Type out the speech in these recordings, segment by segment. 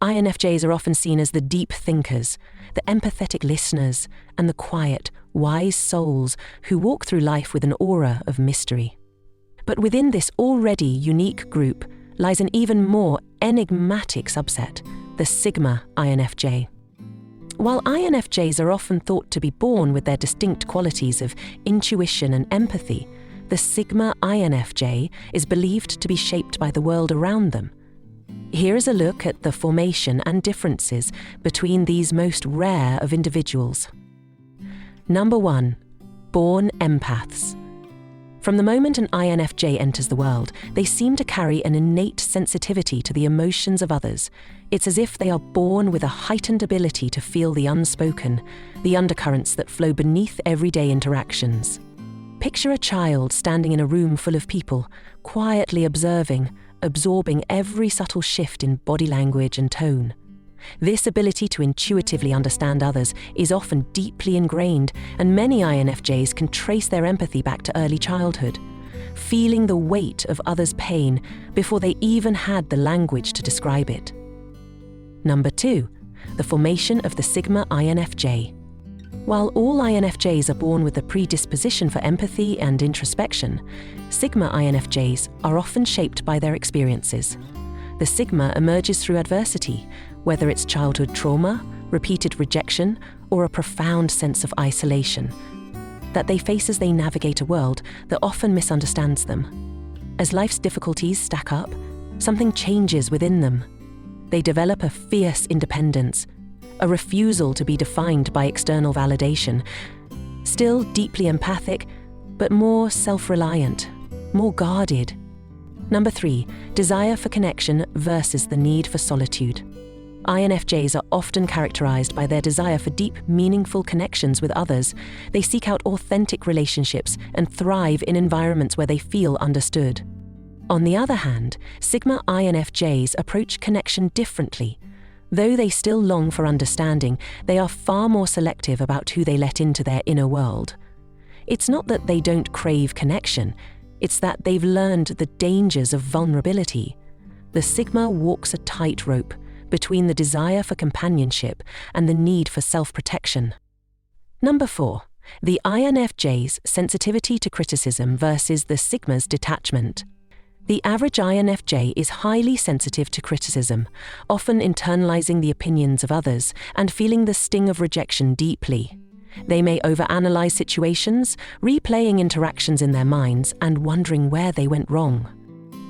INFJs are often seen as the deep thinkers, the empathetic listeners, and the quiet, wise souls who walk through life with an aura of mystery. But within this already unique group lies an even more enigmatic subset, the Sigma INFJ. While INFJs are often thought to be born with their distinct qualities of intuition and empathy, the Sigma INFJ is believed to be shaped by the world around them. Here is a look at the formation and differences between these most rare of individuals. Number 1. Born empaths. From the moment an INFJ enters the world, they seem to carry an innate sensitivity to the emotions of others. It's as if they are born with a heightened ability to feel the unspoken, the undercurrents that flow beneath everyday interactions. Picture a child standing in a room full of people, quietly observing, absorbing every subtle shift in body language and tone. This ability to intuitively understand others is often deeply ingrained, and many INFJs can trace their empathy back to early childhood, feeling the weight of others' pain before they even had the language to describe it. Number 2. The formation of the Sigma INFJ. While all INFJs are born with a predisposition for empathy and introspection, Sigma INFJs are often shaped by their experiences. The Sigma emerges through adversity, whether it's childhood trauma, repeated rejection, or a profound sense of isolation, that they face as they navigate a world that often misunderstands them. As life's difficulties stack up, something changes within them. They develop a fierce independence, a refusal to be defined by external validation, still deeply empathic, but more self-reliant, more guarded. Number 3, desire for connection versus the need for solitude. INFJs are often characterized by their desire for deep, meaningful connections with others. They seek out authentic relationships and thrive in environments where they feel understood. On the other hand, Sigma INFJs approach connection differently. Though they still long for understanding, they are far more selective about who they let into their inner world. It's not that they don't crave connection, it's that they've learned the dangers of vulnerability. The Sigma walks a tightrope between the desire for companionship and the need for self-protection. Number 4. The INFJ's sensitivity to criticism versus the Sigma's detachment. The average INFJ is highly sensitive to criticism, often internalizing the opinions of others and feeling the sting of rejection deeply. They may overanalyze situations, replaying interactions in their minds and wondering where they went wrong.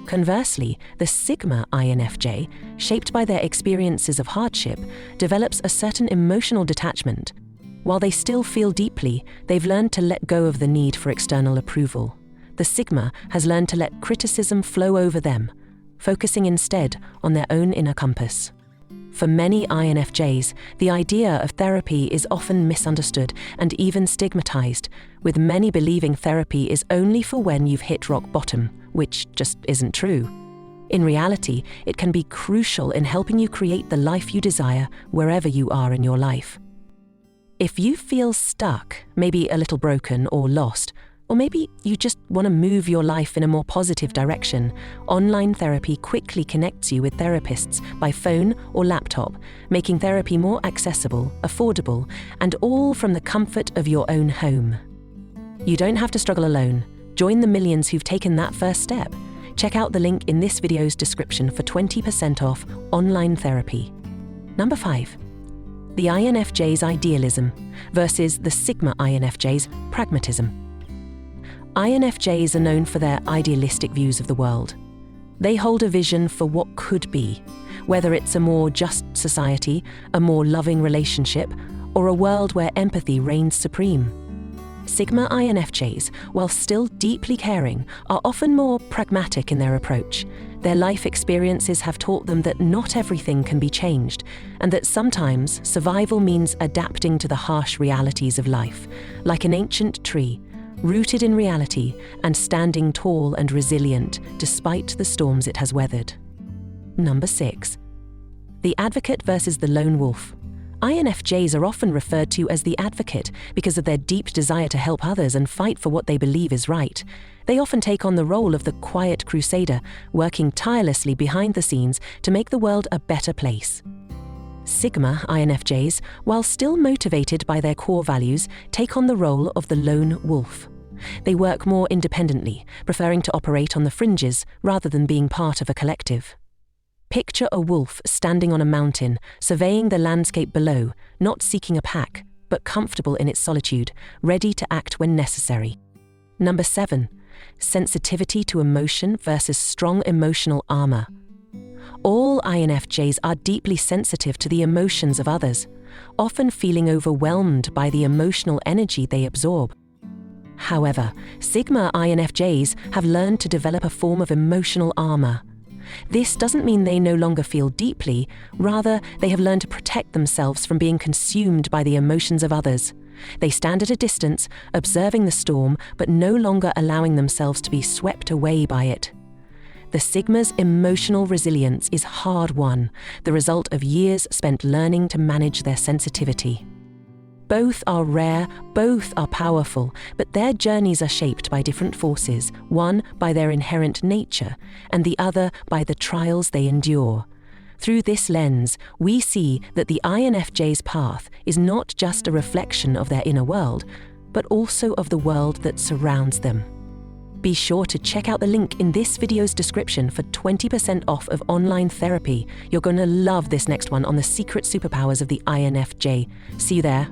Conversely, the Sigma INFJ, shaped by their experiences of hardship, develops a certain emotional detachment. While they still feel deeply, they've learned to let go of the need for external approval. The Sigma has learned to let criticism flow over them, focusing instead on their own inner compass. For many INFJs, the idea of therapy is often misunderstood and even stigmatized, with many believing therapy is only for when you've hit rock bottom, which just isn't true. In reality, it can be crucial in helping you create the life you desire wherever you are in your life. If you feel stuck, maybe a little broken or lost, or maybe you just want to move your life in a more positive direction, online therapy quickly connects you with therapists by phone or laptop, making therapy more accessible, affordable, and all from the comfort of your own home. You don't have to struggle alone. Join the millions who've taken that first step. Check out the link in this video's description for 20% off online therapy. Number 5. The INFJ's idealism versus the Sigma INFJ's pragmatism. INFJs are known for their idealistic views of the world. They hold a vision for what could be, whether it's a more just society, a more loving relationship, or a world where empathy reigns supreme. Sigma INFJs, while still deeply caring, are often more pragmatic in their approach. Their life experiences have taught them that not everything can be changed, and that sometimes survival means adapting to the harsh realities of life, like an ancient tree, rooted in reality and standing tall and resilient despite the storms it has weathered. Number 6. The advocate versus the lone wolf. INFJs are often referred to as the advocate because of their deep desire to help others and fight for what they believe is right. They often take on the role of the quiet crusader, working tirelessly behind the scenes to make the world a better place. Sigma INFJs, while still motivated by their core values, take on the role of the lone wolf. They work more independently, preferring to operate on the fringes rather than being part of a collective. Picture a wolf standing on a mountain, surveying the landscape below, not seeking a pack, but comfortable in its solitude, ready to act when necessary. Number 7. Sensitivity to emotion versus strong emotional armor. All INFJs are deeply sensitive to the emotions of others, often feeling overwhelmed by the emotional energy they absorb. However, Sigma INFJs have learned to develop a form of emotional armor. This doesn't mean they no longer feel deeply, rather, they have learned to protect themselves from being consumed by the emotions of others. They stand at a distance, observing the storm, but no longer allowing themselves to be swept away by it. The Sigma's emotional resilience is hard-won, the result of years spent learning to manage their sensitivity. Both are rare, both are powerful, but their journeys are shaped by different forces, one by their inherent nature, and the other by the trials they endure. Through this lens, we see that the INFJ's path is not just a reflection of their inner world, but also of the world that surrounds them. Be sure to check out the link in this video's description for 20% off of online therapy. You're going to love this next one on the secret superpowers of the INFJ. See you there.